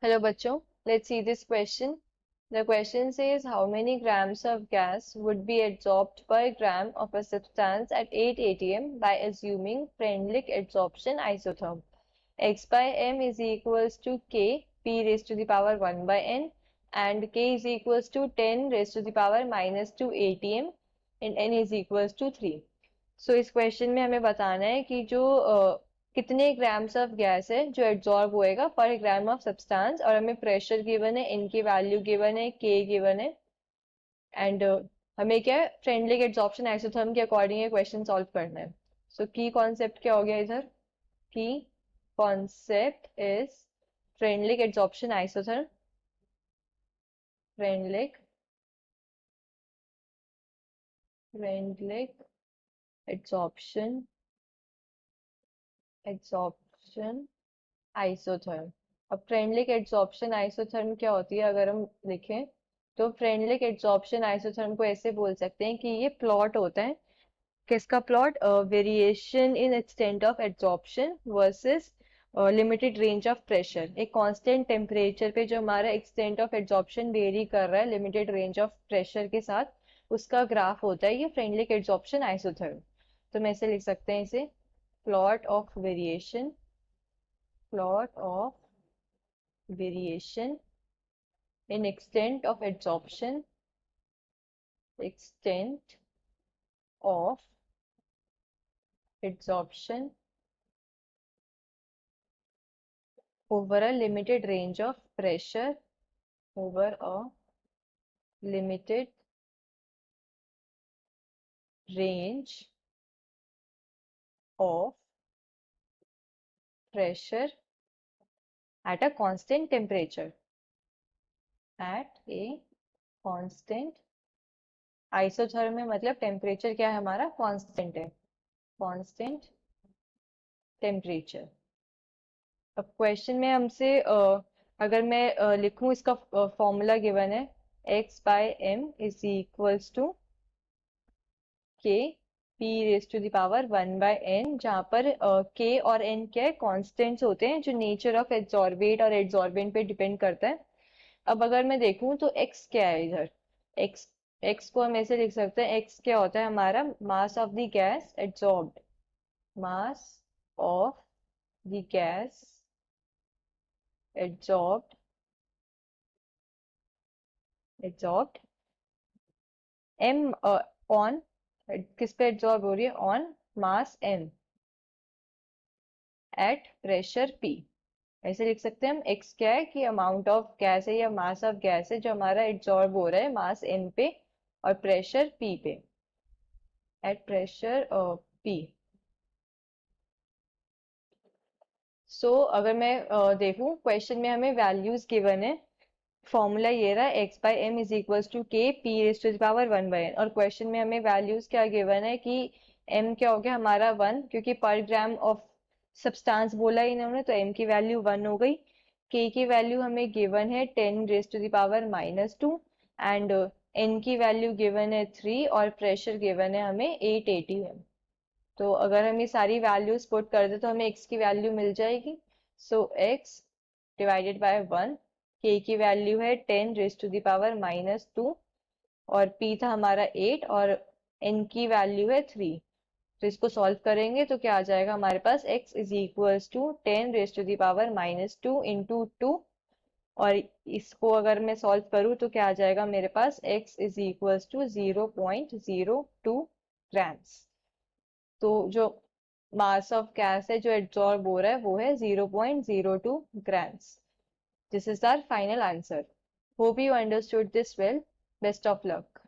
Hello bachcho, let's see this question. The question says how many grams of gas would be absorbed per gram of a substance at 8 atm by assuming Freundlich adsorption isotherm. X by m is equals to k p raised to the power 1 by n and k is equals to 10 raised to the power minus 2 atm and n is equals to 3. So इस question में हमें बताना है कि जो कितने grams of gas है जो एब्जॉर्ब होएगा पर ग्राम ऑफ सब्सटेंस और हमें प्रेशर गिवन है, इनकी वैल्यू गिवन है, के गिवन है एंड हमें क्या है फ्रेंडली एब्जॉर्प्शन आइसोथर्म के अकॉर्डिंग ये क्वेश्चन सॉल्व करना है. सो की कॉन्सेप्ट क्या हो गया इधर? की concept is friendly absorption isotherm. Friendly absorption isotherm. अब फ्रेंडली एड्सॉर्प्शन आइसोथर्म क्या होती है अगर हम देखें तो फ्रेंडली एड्सॉर्प्शन आइसोथर्म को ऐसे बोल सकते हैं कि ये प्लॉट होता है. किसका plot? Variation in extent of adsorption versus limited range of pressure. एक कांस्टेंट टेम्परेचर पे जो हमारा एक्सटेंट ऑफ एड्सॉर्प्शन वेरी कर रहा है लिमिटेड रेंज ऑफ प्रेशर के साथ, उसका ग्राफ होता है ये फ्रेंडली एड्सॉर्प्शन आइसोथर्म. तो मैं ऐसे लिख सकते हैं इसे plot of variation in extent of adsorption over a limited range of pressure at a constant temperature. Isotherm में मतलब टेम्परेचर क्या है हमारा? कांस्टेंट है, कांस्टेंट टेम्परेचर. अब क्वेश्चन में हमसे अगर मैं लिखूं इसका फॉर्मूला गिवन है x by m is equals to k p raise to the power 1 by n, जहां पर k और n क्या है? कॉन्स्टेंट्स होते हैं जो नेचर ऑफ एड्सॉर्बेट और एड्सॉर्बेंट पे डिपेंड करता है. अब अगर मैं देखूं तो x क्या है इधर? x को हम ऐसे लिख सकते हैं, x क्या होता है हमारा? Mass of the gas adsorbed, mass of the gas adsorbed m on किस पे एड्सॉर्ब हो रही है? On mass m at pressure p. ऐसे लिख सकते हैं हम x क्या है कि अमाउंट ऑफ गैस है या मास ऑफ गैस है जो हमारा एब्जॉर्ब हो रहा है मास m पे और प्रेशर p पे, एट प्रेशर p. सो अगर मैं देखूं क्वेश्चन में हमें वैल्यूज गिवन है, फॉर्मूला ये रहा x by m is equals to k p raise to the power 1 by n, और क्वेश्चन में हमें वैल्यूज क्या गिवन है कि m क्या हो गया हमारा 1, क्योंकि पर ग्राम ऑफ सब्सटेंस बोला ही इन्होंने तो m की वैल्यू 1 हो गई. k की वैल्यू हमें गिवन है 10 raise to the power minus 2 and n की वैल्यू गिवन है 3 और प्रेशर गिवन है हमें 8 atm. तो अगर हम ये सारी वैल्यूज पुट कर दे तो हमें x की वैल्यू मिल जाएगी. So x divided by 1, k की वैल्यू है 10 raise to the power minus 2 और p था हमारा 8 और n की वैल्यू है 3. तो इसको सॉल्व करेंगे तो क्या आ जाएगा हमारे पास? x is equals to 10 raise to the power minus 2 into 2, और इसको अगर मैं सॉल्व करूँ तो क्या आ जाएगा मेरे पास? x is equals to 0.02 grams. तो जो मास ऑफ गैस है जो एब्जॉर्ब हो रहा है वो है 0.02 grams. This is our final answer. Hope you understood this well. Best of luck.